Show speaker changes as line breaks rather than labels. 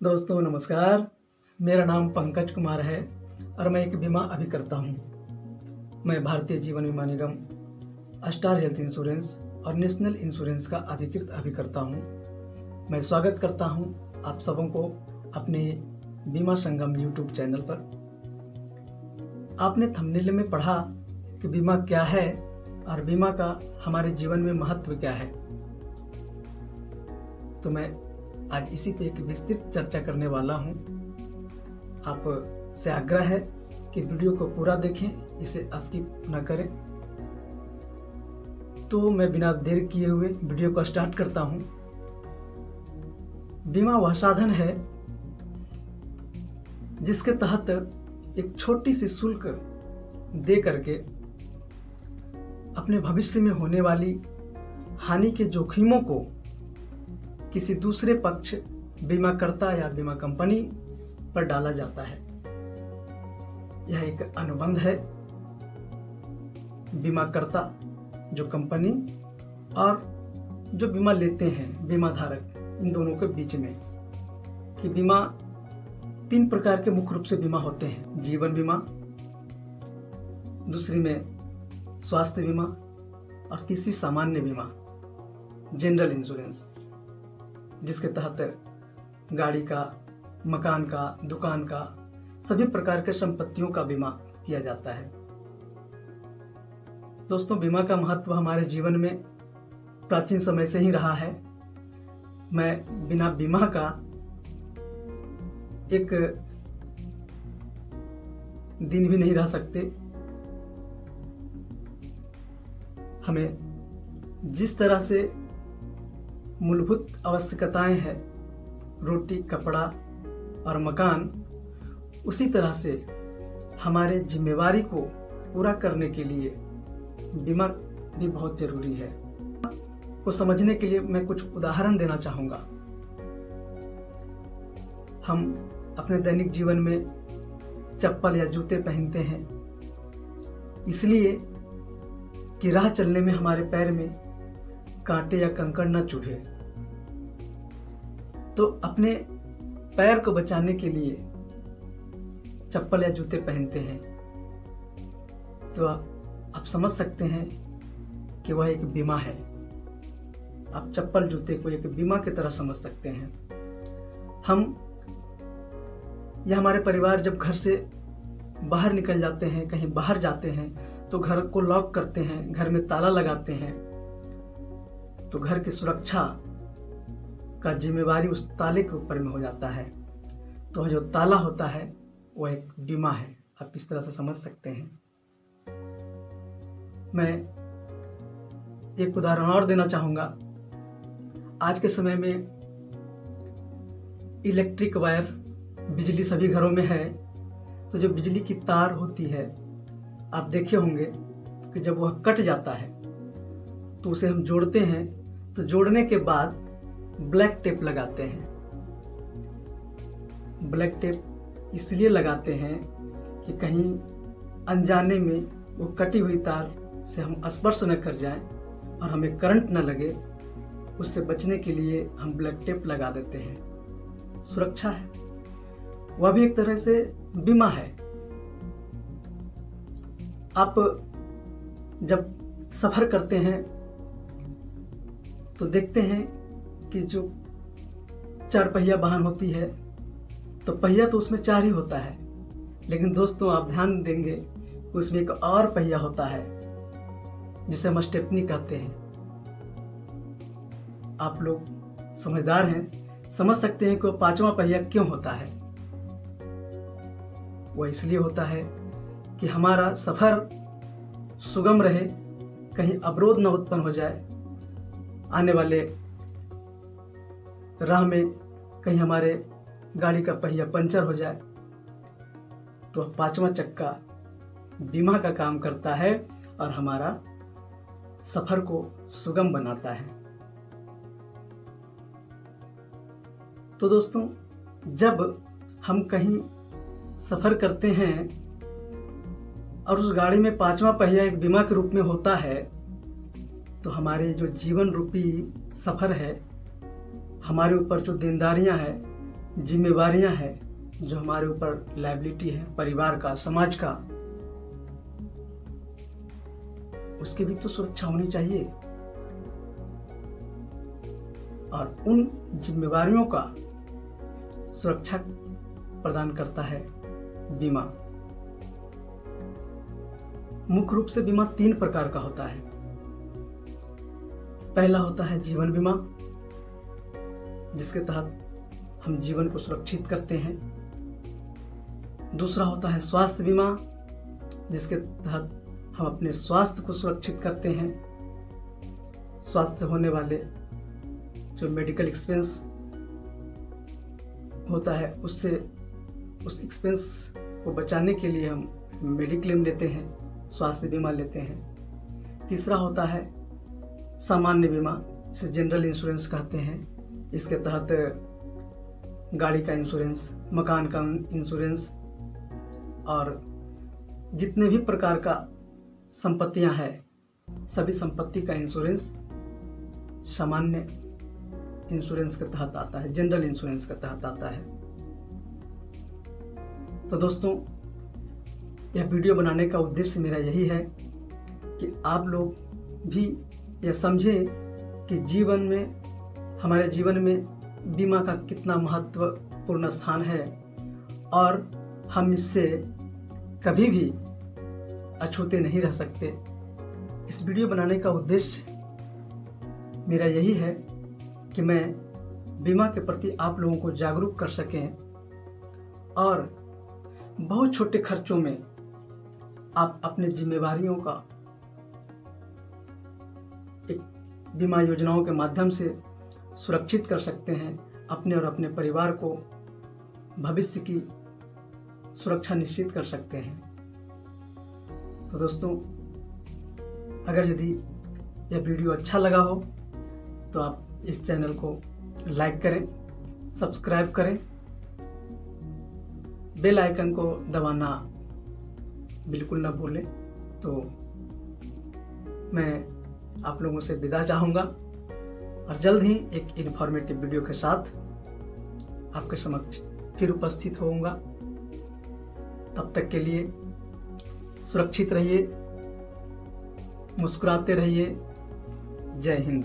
दोस्तों नमस्कार। मेरा नाम पंकज कुमार है और मैं एक बीमा अभिकर्ता हूँ। मैं भारतीय जीवन बीमा निगम, स्टार हेल्थ इंश्योरेंस और नेशनल इंश्योरेंस का अधिकृत अभिकर्ता हूँ। मैं स्वागत करता हूँ आप सबों को अपने बीमा संगम यूट्यूब चैनल पर। आपने थंबनेल में पढ़ा कि बीमा क्या है और बीमा का हमारे जीवन में महत्व क्या है, तो मैं आज इसी पे एक विस्तृत चर्चा करने वाला हूँ। आप से आग्रह है कि वीडियो को पूरा देखें, इसे स्किप न करें। तो मैं बिना देर किए हुए वीडियो को स्टार्ट करता हूँ। बीमा वह साधन है जिसके तहत एक छोटी सी शुल्क दे करके अपने भविष्य में होने वाली हानि के जोखिमों को किसी दूसरे पक्ष, बीमाकर्ता या बीमा कंपनी पर डाला जाता है। यह एक अनुबंध है बीमाकर्ता, जो कंपनी, और जो बीमा लेते हैं बीमा धारक, इन दोनों के बीच में। कि बीमा 3 प्रकार के मुख्य रूप से बीमा होते हैं। जीवन बीमा, दूसरी में स्वास्थ्य बीमा और तीसरी सामान्य बीमा, जनरल इंश्योरेंस, जिसके तहत गाड़ी का, मकान का, दुकान का, सभी प्रकार के संपत्तियों का बीमा किया जाता है। दोस्तों, बीमा का महत्व हमारे जीवन में प्राचीन समय से ही रहा है। मैं बिना बीमा का एक दिन भी नहीं रह सकते। हमें जिस तरह से मूलभूत आवश्यकताएं हैं, रोटी, कपड़ा और मकान, उसी तरह से हमारे जिम्मेवारी को पूरा करने के लिए बीमा भी बहुत जरूरी है। को समझने के लिए मैं कुछ उदाहरण देना चाहूँगा। हम अपने दैनिक जीवन में चप्पल या जूते पहनते हैं इसलिए कि राह चलने में हमारे पैर में कांटे या कंकड़ न चुभे। तो अपने पैर को बचाने के लिए चप्पल या जूते पहनते हैं। तो आप समझ सकते हैं कि वह एक बीमा है। आप चप्पल जूते को एक बीमा की तरह समझ सकते हैं। हम या हमारे परिवार जब घर से बाहर निकल जाते हैं, कहीं बाहर जाते हैं, तो घर को लॉक करते हैं, घर में ताला लगाते हैं। तो घर की सुरक्षा का जिम्मेवारी उस ताले के ऊपर में हो जाता है। तो जो ताला होता है वो एक बीमा है। आप इस तरह से समझ सकते हैं। मैं एक उदाहरण और देना चाहूँगा। आज के समय में इलेक्ट्रिक वायर, बिजली सभी घरों में है। तो जो बिजली की तार होती है, आप देखे होंगे कि जब वह कट जाता है तो उसे हम जोड़ते हैं। तो जोड़ने के बाद ब्लैक टेप लगाते हैं। ब्लैक टेप इसलिए लगाते हैं कि कहीं अनजाने में वो कटी हुई तार से हम स्पर्श न कर जाएं और हमें करंट न लगे। उससे बचने के लिए हम ब्लैक टेप लगा देते हैं। सुरक्षा है, वह भी एक तरह से बीमा है। आप जब सफर करते हैं तो देखते हैं कि जो 4 पहिया वाहन होती है, तो पहिया तो उसमें 4 ही होता है, लेकिन दोस्तों आप ध्यान देंगे उसमें एक और पहिया होता है जिसे हम स्टेपनी कहते हैं। आप लोग समझदार हैं, समझ सकते हैं कि वो 5वां पहिया क्यों होता है। वो इसलिए होता है कि हमारा सफर सुगम रहे, कहीं अवरोध न उत्पन्न हो जाए, आने वाले राह में कहीं हमारे गाड़ी का पहिया पंचर हो जाए। तो 5वां चक्का बीमा का काम करता है और हमारा सफर को सुगम बनाता है। तो दोस्तों, जब हम कहीं सफर करते हैं और उस गाड़ी में 5वां पहिया एक बीमा के रूप में होता है, तो हमारे जो जीवन रूपी सफर है, हमारे ऊपर जो देनदारियां हैं, जिम्मेवारियां हैं जो हमारे ऊपर लायबिलिटी है परिवार का, समाज का, उसकी भी तो सुरक्षा होनी चाहिए। और उन जिम्मेवारियों का सुरक्षा प्रदान करता है बीमा। मुख्य रूप से बीमा 3 प्रकार का होता है। पहला होता है जीवन बीमा, जिसके तहत हम जीवन को सुरक्षित करते हैं। दूसरा होता है स्वास्थ्य बीमा, जिसके तहत हम अपने स्वास्थ्य को सुरक्षित करते हैं। स्वास्थ्य से होने वाले जो मेडिकल एक्सपेंस होता है उससे उस एक्सपेंस को बचाने के लिए हम मेडिक्लेम लेते हैं, स्वास्थ्य बीमा लेते हैं। तीसरा होता है सामान्य बीमा, जिसे जनरल इंश्योरेंस कहते हैं। इसके तहत गाड़ी का इंश्योरेंस, मकान का इंश्योरेंस और जितने भी प्रकार का संपत्तियां हैं सभी संपत्ति का इंश्योरेंस सामान्य इंश्योरेंस के तहत आता है, जनरल इंश्योरेंस के तहत आता है। तो दोस्तों, यह वीडियो बनाने का उद्देश्य मेरा यही है कि आप लोग भी यह समझें कि जीवन में, हमारे जीवन में बीमा का कितना महत्वपूर्ण स्थान है और हम इससे कभी भी अछूते नहीं रह सकते। इस वीडियो बनाने का उद्देश्य मेरा यही है कि मैं बीमा के प्रति आप लोगों को जागरूक कर सकें और बहुत छोटे खर्चों में आप अपने जिम्मेवारियों का एक बीमा योजनाओं के माध्यम से सुरक्षित कर सकते हैं। अपने और अपने परिवार को भविष्य की सुरक्षा निश्चित कर सकते हैं। तो दोस्तों, अगर यदि यह वीडियो अच्छा लगा हो तो आप इस चैनल को लाइक करें, सब्सक्राइब करें, बेल आइकन को दबाना बिल्कुल ना भूलें। तो मैं आप लोगों से विदा चाहूँगा और जल्द ही एक इन्फॉर्मेटिव वीडियो के साथ आपके समक्ष फिर उपस्थित होऊंगा। तब तक के लिए सुरक्षित रहिए, मुस्कुराते रहिए। जय हिंद।